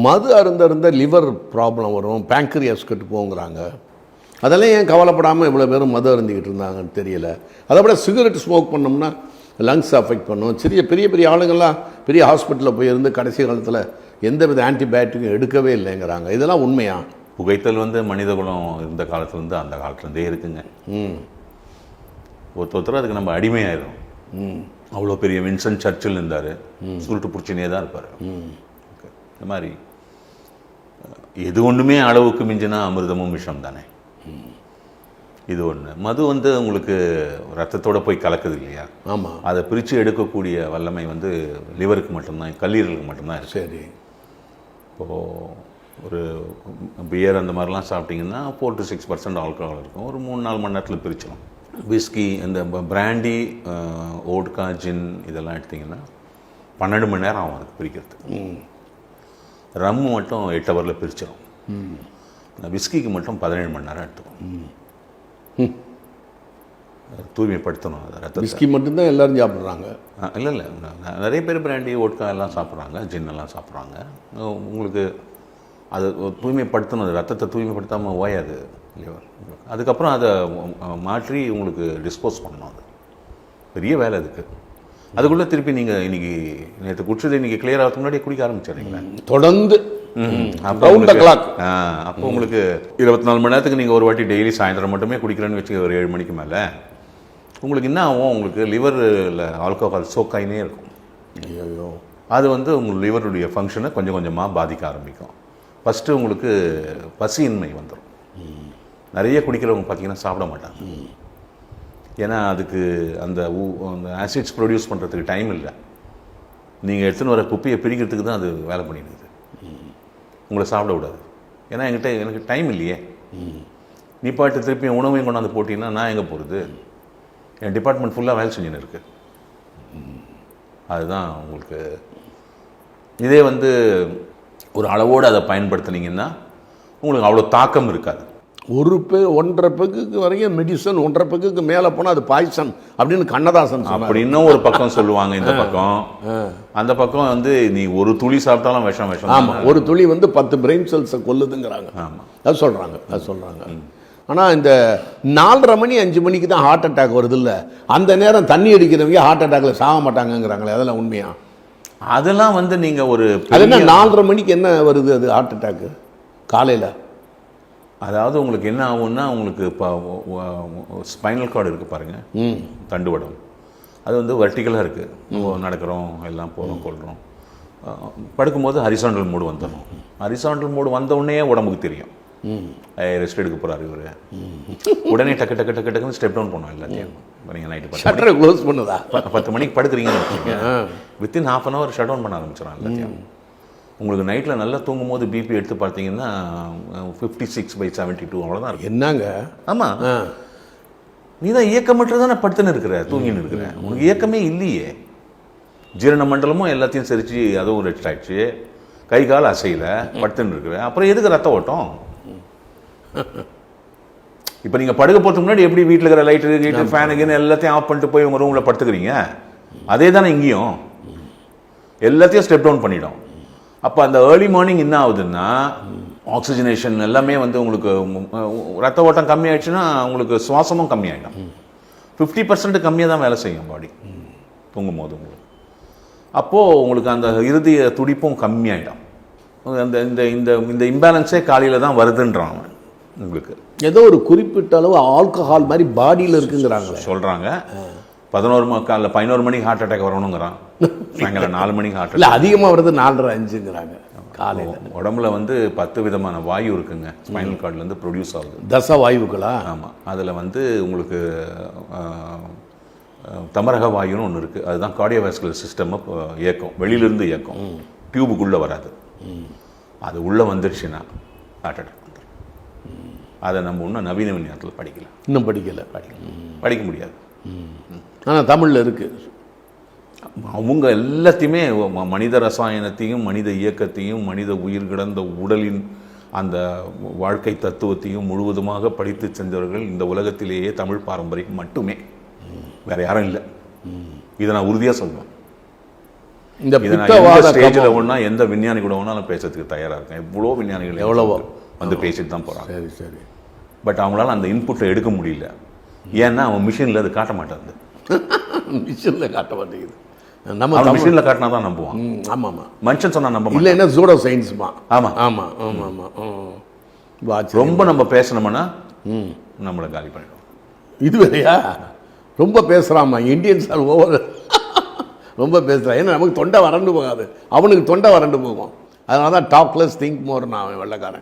மது அருந்த liver problem வரும், pancreas கெட்டு போங்கிறாங்க. அதெல்லாம் ஏன் கவலைப்படாமல் இவ்வளோ பேரும் மது அருந்திக்கிட்டு இருந்தாங்கன்னு தெரியல. அதை விட சிகரெட் ஸ்மோக் பண்ணோம்னா லங்ஸ் அஃபெக்ட் பண்ணும். பெரிய பெரிய ஆளுங்கள்லாம் பெரிய ஹாஸ்பிட்டலில் போயிருந்து கடைசி காலத்தில் எந்த வித ஆன்டிபயோட்டிக்கும் எடுக்கவே இல்லைங்கிறாங்க. இதெல்லாம் உண்மையா? புகைத்தல் மனித குலம் இருந்த காலத்துலேருந்து அந்த காலத்துலேருந்தே இருக்குங்க. ஒருத்தர் அதுக்கு நம்ம அடிமையாயிரும். அவ்வளோ பெரிய வின்சன் சர்ச்சில் இருந்தார், சுருட்டு பிடிச்சினே தான் இருப்பார். இந்த மாதிரி எது ஒன்றுமே அளவுக்கு மிஞ்சினா அமிர்தமும் விஷம் தானே. இது ஒன்று. மது உங்களுக்கு ரத்தத்தோடு போய் கலக்குது இல்லையா? ஆமாம். அதை பிரித்து எடுக்கக்கூடிய வல்லமை லிவருக்கு மட்டும்தான், கல்லீரலுக்கு மட்டும்தான். சரி. இப்போது ஒரு பியர் அந்த மாதிரிலாம் சாப்பிட்டிங்கன்னா 4 to 6% ஆல்கஹால் இருக்கும். ஒரு 3-4 மணி நேரத்தில் பிரிச்சிடும். விஸ்கி, இந்த பிராண்டி, ஓட்கா, ஜின் இதெல்லாம் எடுத்திங்கன்னா 12 மணி நேரம் ஆகும் அதுக்கு பிரிக்கிறதுக்கு. ரம்மு மட்டும் 8 ஹவரில் பிரிச்சிடும். விஸ்கிக்கு மட்டும் 17 மணி நேரம் எடுத்துக்கும். தூய்மைப்படுத்தணும் அதை. ரத்த விஸ்கி மட்டும்தான் எல்லோரும் சாப்பிட்றாங்க? இல்லை, நிறைய பேர் பிராண்டி, ஓட்கா எல்லாம் சாப்பிட்றாங்க, ஜின் எல்லாம் சாப்பிட்றாங்க. உங்களுக்கு அது தூய்மைப்படுத்தணும். அது ரத்தத்தை தூய்மைப்படுத்தாமல் ஓயாது லிவர். அதுக்கப்புறம் அதை மாற்றி உங்களுக்கு டிஸ்போஸ் பண்ணணும். அது பெரிய வேலை அதுக்கு. அதுக்குள்ளே திருப்பி நீங்கள் இன்றைக்கி நேற்று குடிச்சது இன்றைக்கி கிளியர் ஆகிறதுக்கு முன்னாடி குடிக்க ஆரம்பிச்சிடுறீங்களா தொடர்ந்து? அப்போ உங்களுக்கு 24 மணி நேரத்துக்கு நீங்கள் ஒரு வாட்டி டெய்லி சாயந்தரம் மட்டுமே குடிக்கிறேன்னு வச்சு ஒரு 7 மணிக்கு மேலே உங்களுக்கு என்ன ஆகும்? உங்களுக்கு லிவரில் ஆல்கஹால் சோக்காயினே இருக்கும். ஐயோ. அது உங்கள் லிவருடைய ஃபங்க்ஷனை கொஞ்சம் கொஞ்சமாக பாதிக்க ஆரம்பிக்கும். ஃபஸ்ட்டு உங்களுக்கு பசியின்மை வந்துடும். நிறைய குடிக்கிறவங்க பார்த்தீங்கன்னா சாப்பிட மாட்டாங்க. ஏன்னா அதுக்கு அந்த ஆசிட்ஸ் ப்ரொடியூஸ் பண்ணுறதுக்கு டைம் இல்லை. நீங்கள் எடுத்துன்னு வர குப்பையை பிரிக்கிறதுக்கு தான் அது வேலை பண்ணிடுது. உங்களை சாப்பிட விடாது. ஏன்னா எனக்கு டைம் இல்லையே. நீ பாட்டு திருப்பி உணவையும் கொண்டாந்து போட்டிங்கன்னா நான் எங்கே போகிறது? என் டிபார்ட்மெண்ட் ஃபுல்லாக வேலை செஞ்சுன்னு இருக்குது. அதுதான் உங்களுக்கு. இதே ஒரு அளவோடு அதை பயன்படுத்தினீங்கன்னா உங்களுக்கு அவ்வளோ தாக்கம் இருக்காது. 1.5 பெக்குக்கு வரைக்கும் மெடிசன், 1.5 பெக்குக்கு மேலே போனால் அது பாய்சன் அப்படின்னு கண்ணதாசன் அப்படி இன்னும் ஒரு பக்கம் சொல்லுவாங்க. இந்த பக்கம் அந்த பக்கம் நீ ஒரு துளி சாப்பிட்டாலும் விஷம். ஆமாம், ஒரு துளி 10 பிரெயின் செல்ஸை கொல்லுதுங்கிறாங்க. ஆமாம், அது சொல்கிறாங்க. ஆனால் இந்த 4:30 மணி 5 மணிக்கு தான் ஹார்ட் அட்டாக் வருது இல்லை, அந்த நேரம் தண்ணி அடிக்கிறவங்க ஹார்ட் அட்டாக்ல சாக மாட்டாங்கங்கிறாங்களே, அதெல்லாம் உண்மையா? அதெல்லாம் நீங்கள் ஒரு அது என்ன 4:30 மணிக்கு என்ன வருது அது ஹார்ட் அட்டாக்கு காலையில்? அதாவது உங்களுக்கு என்ன ஆகும்னா, உங்களுக்கு இப்போ ஸ்பைனல் கார்டு இருக்குது பாருங்கள், தண்டுவடம். அது வெர்டிகலாக இருக்குது. நடக்கிறோம், எல்லாம் போகிறோம், கொள்கிறோம். படுக்கும்போது ஹரிசாண்டல் மோடு வந்துடும். ஹரிசாண்டல் மோடு வந்த உடனே உடம்புக்கு தெரியும் ரெஸ்ட் எடுக்க போகிறாரு இவர். உடனே டக்கு டக்கு டக்கு டக்குன்னு ஸ்டெப் டவுன் பண்ணுவோம் எல்லாத்தையும். நீங்கள் நைட்டு க்ளோஸ் பண்ணுதா 10 மணிக்கு படுக்கிறீங்கன்னு வச்சுக்கோங்க, வித்தின் ½ hour ஷட் டவுன் பண்ண ஆரம்பிச்சிடும் எல்லாத்தையும். உங்களுக்கு நைட்டில் நல்லா தூங்கும் போது பிபி எடுத்து பார்த்தீங்கன்னா 56/72 அவ்வளோதான் இருக்கும். என்னங்க? ஆமாம், நீ தான் இயக்கமற்ற தானே படுத்துன்னு இருக்கிற, தூங்கின்னு இருக்கிற. உனக்கு இயக்கமே இல்லையே. ஜீரண மண்டலமும் எல்லாத்தையும் சரிச்சு அதுவும் ரெஸ்ட் ஆயிடுச்சு, கை கால் அசையில் படுத்துன்னு இருக்கிற. அப்புறம் எதுக்கு ரத்த ஓட்டம்? இப்போ நீங்கள் படுக்க போகிறதுக்கு முன்னாடி எப்படி வீட்டில் இருக்கிற லைட்டு ஃபேனுக்குன்னு எல்லாத்தையும் ஆஃப் பண்ணிட்டு போய் உங்கள் ரூமில் படுத்துக்கிறீங்க? அதே தானே இங்கேயும். எல்லாத்தையும் ஸ்டெப் டவுன் பண்ணிடும். அப்போ அந்த ஏர்லி மார்னிங் என்ன ஆகுதுன்னா, ஆக்சிஜனேஷன் எல்லாமே உங்களுக்கு ரத்த ஓட்டம் கம்மியாயிடுச்சுன்னா உங்களுக்கு சுவாசமும் கம்மியாயிடும். 50% கம்மியாக தான் வேலை செய்யும் பாடி தூங்கும் போது உங்களுக்கு. அப்போது உங்களுக்கு அந்த இறுதிய துடிப்பும் கம்மியாயிடும். அந்த இந்த இந்த இந்த இம்பேலன்ஸே காலையில் தான் வருதுன்றாங்க. உங்களுக்கு ஏதோ ஒரு குறிப்பிட்ட அளவு ஆல்கஹால் மாதிரி பாடியில் இருக்குங்கிறாங்க, சொல்கிறாங்க. 11 மணிக்கு ஹார்ட் அட்டாக் வரணுங்கிறான், சாயங்காலம் 4 மணிக்கு ஹார்ட் அட்டாக் அதிகமாக வருது, 4:30-5ங்கிறாங்க காலையில். உடம்புல 10 விதமான வாயு இருக்குங்க, ஸ்பைனல் கார்ட்லேருந்து ப்ரொடியூஸ் ஆகுது. தச வாயுக்களா? ஆமாம். அதில் உங்களுக்கு தமரக வாயுன்னு ஒன்று இருக்குது. அதுதான் கார்டியோவாஸ்குலர் சிஸ்டம் இயக்கம், வெளியிலேருந்து இயக்கம், டியூபுக்குள்ளே வராது. அது உள்ளே வந்துடுச்சுன்னா ஹார்ட் அட்டாக் வந்துடும். அதை நம்ம இன்னும் நவீன விஞ்ஞானத்தில் படிக்கல, இன்னும் படிக்க முடியாது. ஆனால் தமிழில் இருக்குது. அவங்க எல்லாத்தையுமே மனித ரசாயனத்தையும் மனித இயக்கத்தையும் மனித உயிர் கிடந்த உடலின் அந்த வாழ்க்கை தத்துவத்தையும் முழுவதுமாக படித்து சென்றவர்கள் இந்த உலகத்திலேயே தமிழ் பாரம்பரியம் மட்டுமே, வேறு யாரும் இல்லை. இதை நான் உறுதியாக சொல்லுவேன். இந்த இதை நான் பித்தவாத எந்த ஸ்டேஜில் ஒன்றா எந்த விஞ்ஞானி கூட ஒன்றாலும் பேசுறதுக்கு தயாராக இருக்கேன். எவ்வளோ விஞ்ஞானிகள் எவ்வளவோ வந்து பேசிட்டு தான் போகிறாங்க. சரி சரி. பட் அவங்களால அந்த இன்புட்டை எடுக்க முடியல. ஏன்னா அவன் மிஷினில் அது காட்ட மாட்டாங்க. மிஷினில் காட்ட மாட்டேங்குது. நம்ம மிஷினில் காட்டினா தான் நம்புவான். ஆமாம் ஆமாம். மனுஷன் சொன்னால் நம்ப மாட்டான். இல்லைன்னா ஜூடோ சயின்ஸுமா. ஆமாம் ஆமாம் ஆமாம் ஆமாம். ரொம்ப நம்ம பேசணும்னா நம்மளை காலி பண்ணிடும். இது வேறையா? ரொம்ப பேசுகிறாமா இந்தியன்ஸ் ஆர் ஓவர். ரொம்ப பேசுகிறான். ஏன்னா நமக்கு தொண்டை வறண்டு போகாது, அவனுக்கு தொண்டை வறண்டு போகும். அதனால தான் டாக்லெஸ் திங்க் மோர்னா அவன் வெள்ளைக்காரன்.